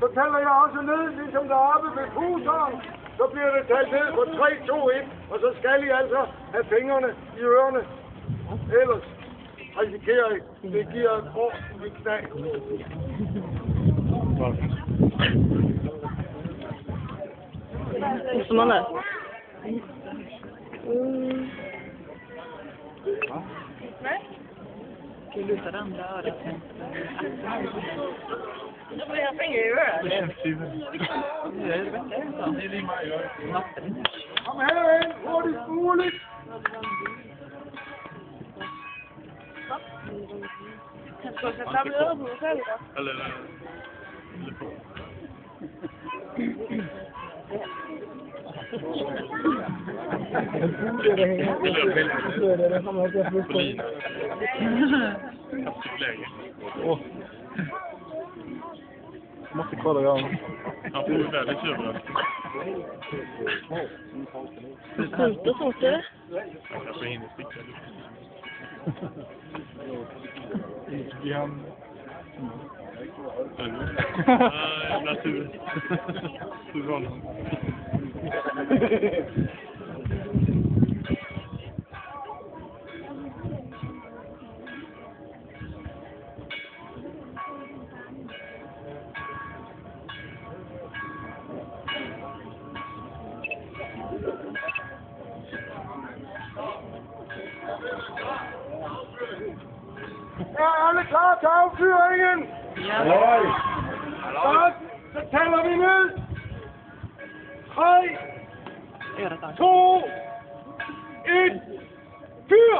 Så tæller jeg også ned, ligesom deroppe ved puseren. Så bliver det talt ned på 3, 2, 1. Og så skal I altså have fingrene i ørerne. Ellers risikerer I. Det giver et ordentligt knæ. Som man Ska vi luta det andra örat? Då får jag finger i örat. Det känns Kom herind, hurtigst muligt. Skal jeg slappe øret på mig selv, da? Eller på. Måste kolla jag. Han får ju väldigt överraskning. Inte så mycket. Jag kanske hinner sticka lite. Jävla tur. Tur honom. Er alle klar til affyringen? Ja. Godt, så tæller vi ned. 3, Örat. 2, 1, fyr!